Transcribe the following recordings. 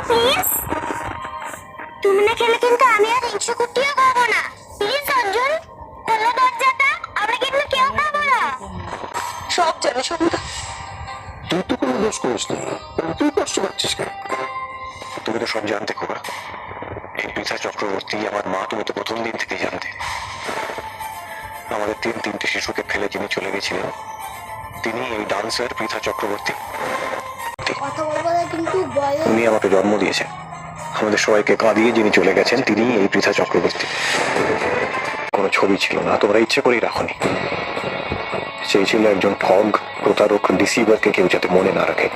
Please. তুমি না খেলে কিন্তু আমি আর হিংসা কুটিও খাবো না। প্লিজ অর্জুন, খোলো দরজাটা, আমরা কিন্তু কেউ খাবো না। সব জানি সমুদা। তুই তো কোনো দোষ করিস না, তুই কষ্ট পাচ্ছিস কেন? তুমি তো সব জানতে খোকা। এই পৃথা চক্রবর্তী আমার মা, তুমি তো প্রথম দিন থেকে জানতে। আমাদের তিনটি শিশুকে ফেলে যিনি চলে গেছিলেন, তিনি এই ডান্সার পৃথা চক্রবর্তী। কথা বলবো না কিন্তু বলো। উনি আমাকে জন্ম দিয়েছেন। আমাদের সবাইকে কাঁদিয়ে যিনি চলে গেছেন, তিনি এই পৃথা চক্রবর্তী। কোনো ছবি ছিল না, তোমরা ইচ্ছে করেই রাখনি। সেই ছিল একজন ঠগ, প্রতারক, ডিসিভারকে কেউ যাতে মনে না রাখে।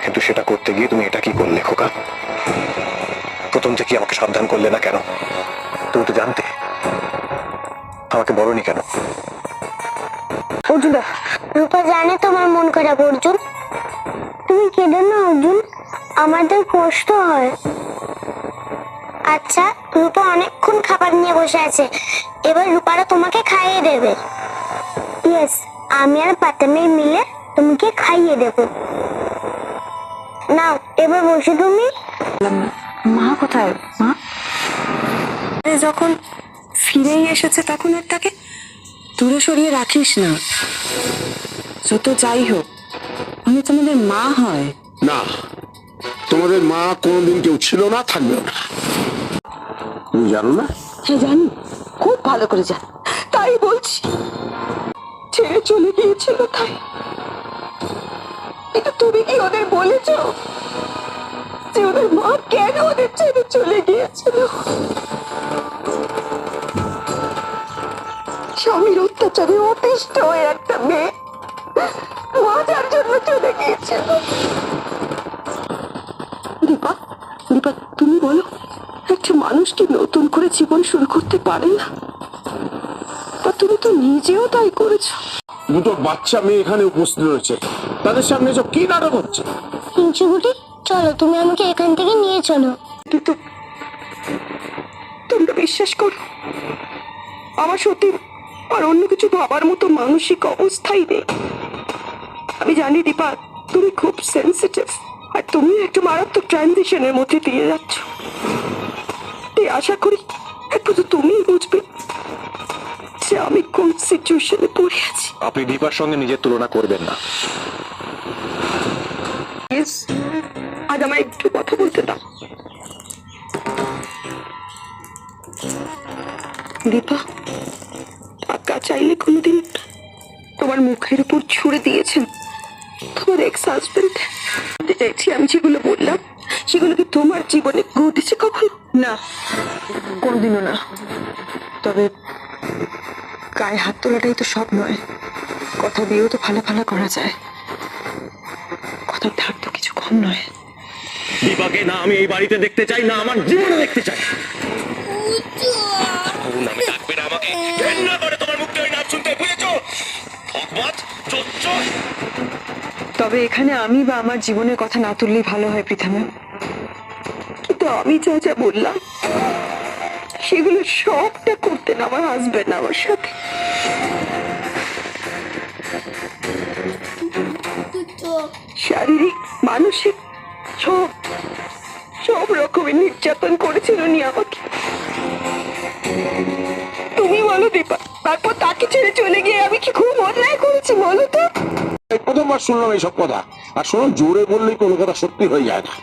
কিন্তু সেটা করতে গিয়ে তুমি এটা কি করলে খোকা? প্রথম থেকে আমাকে সাবধান করলে না কেন? তুমি তো জানতে, আমাকে বলনি কেন? অর্জুন, রূপা জানে তোমার মন খারাপ অর্জুন। তুমি কেঁদো না অর্জুন, আমাদের কষ্ট হয়। আচ্ছা, রূপা অনেকক্ষণ খাবার নিয়ে বসে আছে, এবার রূপারা তোমাকে খাইয়ে দেবে। ইয়েস, আমি আর পাতামের মিলে তোমাকে খাইয়ে দেব। নাও এবার বসে তুমি। মা কোথায়? মা যখন ফিরেই এসেছে তখন আর তাকে দূরে সরিয়ে রাখিস না। যত যাই হোক, আমি তোমাদের মা হয় না, তোমাদের মা কোনোদিন কেউ ছিল না, থাকবেও না। তুমি জানো না? হ্যাঁ জানি, খুব ভালো করে জানি। তাই বলছি, ছেড়ে চলে গিয়েছিল তাই। কিন্তু তুমি কি ওদের বলেছো যে ওদের মা কেন ওদের ছেড়ে চলে গিয়েছিল? স্বামীর অত্যাচারে অতিষ্ঠ হয়ে একটা মেয়ে মজার জন্য চলে গিয়েছিল। দীপা, দীপা তুমি বলো, একটা মানুষ কি নতুন করে জীবন শুরু করতে পারে না? তা তুমি তো নিজেও তাই করেছো। দুটো বাচ্চা মেয়ে এখানে উপস্থিত রয়েছে, তাদের সামনে সব কি নাটক হচ্ছে? হিংসুকুটি, চলো তুমি আমাকে এখান থেকে নিয়ে চলো। কিন্তু তোমরা বিশ্বাস করো, আমার সত্যি আর অন্য কিছু ভাবার মতো মানসিক অবস্থাই নেই। আমি জানি দীপা, তুমি খুব সেন্সিটিভ, আর তুমি একটা মারাত্মক ট্রানজিশনের মধ্যে দিয়ে যাচ্ছ। তাই আশা করি একটু তো তুমিই বুঝবে যে আমি কোন সিচুয়েশনে পড়ে আছি। আপনি দীপার সঙ্গে নিজের তুলনা করবেন না। আজ আমায় একটু কথা বলতে দাও। দীপা, টাকা চাইলে কোনোদিন তোমার মুখের উপর ছুড়ে দিয়েছেন তোমার এক্স হাজবেন্ড? চাইছি আমি যেগুলো বললাম সেগুলো কি তোমার জীবনে ঘটেছে কখনো? না, কোনোদিনও না। তবে গায়ে হাত তোলাটাই তো সব নয়, কথা দিয়েও তো ভালো ভালো করা যায়। কথার ধার তো কিছু কম নয়। দীপাকে না আমি এই বাড়িতে দেখতে চাই, না আমার জীবনে দেখতে চাই। নামে ডাকবে না আমাকে, ঘেন্না করে তোমার মুখে ওই নাম শুনতে, বুঝেছো? ভগবান, চোর। তবে এখানে আমি বা আমার জীবনের কথা না তুললেই ভালো হয় পৃথা ম্যাম। কিন্তু আমি যা যা বললাম সেগুলো সবটা করতেন আমার হাজবেন্ড আমার সাথে। শারীরিক, মানসিক, সব সব রকমের নির্যাতন করেছিল উনি আমাকে। তুমি বলো দীপা, তারপর তাকে ছেড়ে চলে গিয়ে আমি কি খুব অন্যায় করেছি বলো তো? প্রথমবার শুনলাম এইসব কথা। আর শোনো, জোরে বললেই কোনো কথা সত্যি হয়ে যায় না।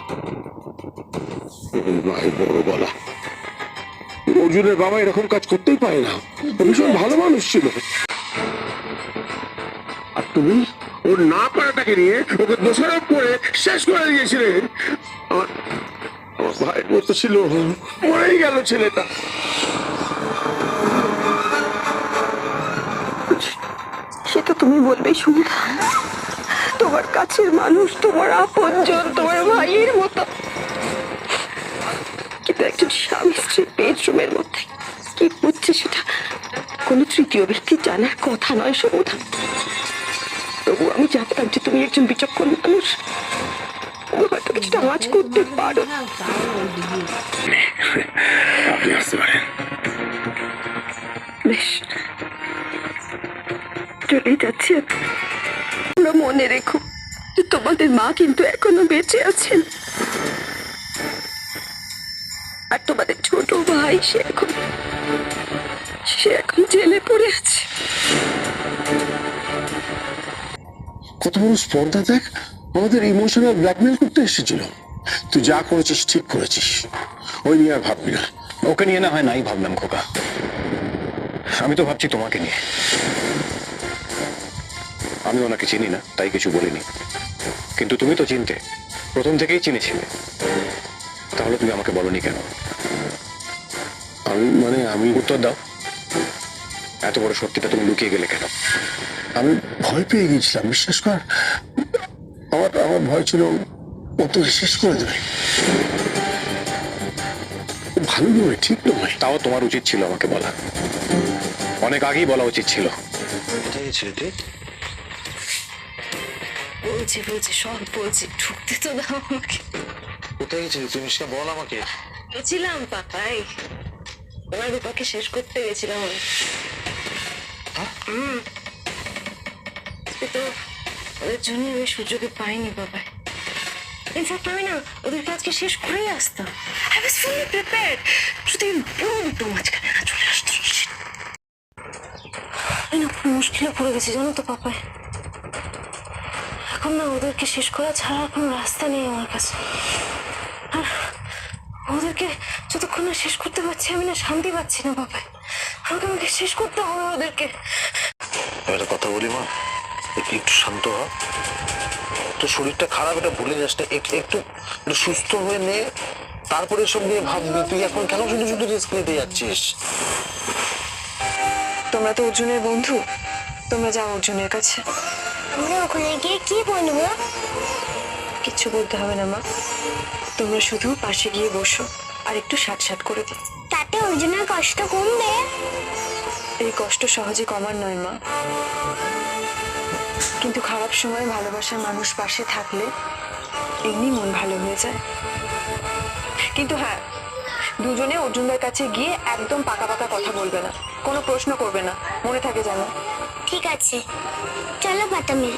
বড় গলা, অর্জুনের বাবা এরকম কাজ করতেই পারে না। ভীষণ ভালো মানুষ ছিল। আর তুমি ওর না পারাটাকে নিয়ে ওকে দোষারোপ করে শেষ করে দিয়েছিলেন। আমার ভাইয়ের মতো ছিল, মরেই গেল ছেলেটা। সে তো তুমি বলবেই সুমিতা, তোমার কাছের মানুষ, তোমার আপনজন, তোমার ভাইয়ের মতো। কিন্তু একজন স্বামী স্ত্রীর বেডরুমের মধ্যে কি হচ্ছে সেটা কোনো তৃতীয় ব্যক্তি জানার কথা নয় সুমিতা। তবু আমি জানতাম যে তুমি একজন বিচক্ষণ মানুষ, তুমি হয়তো কিছুটা আওয়াজ করতে পারো। আপনি আসতে পারেন। বেশ, চলে যাচ্ছি। তোমরা মনে রেখো যে তোমাদের মা কিন্তু এখনো বেঁচে আছেন। আর তোমাদের ছোট ভাই সে এখন জেলে পড়ে আছে। কত বড় স্পর্ধা দেখ, আমাদের ইমোশনাল ব্ল্যাকমেল করতে এসেছিল। তুই যা করেছিস ঠিক করেছিস, ওই নিয়ে আর ভাববি না। ওকে নিয়ে না হয় নাই ভাবলাম খোকা, আমি তো ভাবছি তোমাকে নিয়ে। আমি ওনাকে চিনি না তাই কিছু বলিনি, কিন্তু তুমি তো চিনতে, প্রথম থেকেই চিনেছিলে, তাহলে তুমি আমাকে বলনি কেন? আমি উত্তর দাও, এত বড় সত্যিটা তুমি লুকিয়ে গেলে কেন? আমি ভয় পেয়ে গেছিলাম, বিশ্বাস কর। আমার ভয় ছিল ও তোকে শেষ করে দেবে। ও ভালো নয়, ঠিক নয়। তাও তোমার উচিত ছিল আমাকে বলা, অনেক আগেই বলা উচিত ছিল। কোথায় গেছিলে তুই? বলছি সব বলছি, ঢুকতে তো দাও আমাকে। কোথায় গেছিলি তুমি সেটা বল আমাকে। গেছিলাম পাপাই, তোমার রূপাকে শেষ করতে গেছিলাম আমি। তো ওদের জন্য আমি সুযোগে পাইনি বাবা। ইনফ্যাক্ট আমি না ওদেরকে আজকে শেষ করেই আসতাম। আই ওয়াজ ফুলি প্রিপেয়ার্ড, যদি একটু মাঝখানে না চলে আসতো। আমি না খুব মুশকিলে পড়ে গেছি জানো তো পাপাই। এখন না ওদেরকে শেষ করা ছাড়া কোনো রাস্তা নেই আমার কাছে। আর ওদেরকে যতক্ষণ না শেষ করতে পারছি আমি না শান্তি পাচ্ছি না বাবা। আমাকে শেষ করতে হবে ওদেরকে। একটা কথা বলি মা, একটু শান্ত হ। তোর শরীরটা খারাপ, এটা ভুলে যাস না। একটু সুস্থ হয়ে নে, তারপরে এসব নিয়ে ভাববি। তুই এখন কেন শুধু শুধু রিস্ক নিতে যাচ্ছিস? তোমরা তো অর্জুনের বন্ধু, তোমরা যাও অর্জুনের কাছে। আমরা ওখানে গিয়ে কি বলবো? কিচ্ছু বলতে হবে না মা, তোমরা শুধু পাশে গিয়ে বসো আর একটু সাট করে দিও। তাতে অর্জুনের কষ্ট কমবে। এই কষ্ট সহজে কমার নয় মা, কিন্তু খারাপ সময় ভালোবাসার মানুষ পাশে থাকলে এমনি মন ভালো হয়ে যায়। কিন্তু হ্যাঁ, দুজনে অর্জুনদের কাছে গিয়ে একদম পাকা কথা বলবে না, কোনো প্রশ্ন করবে না, মনে থাকে জানো। ঠিক আছে, চলো পাতামি।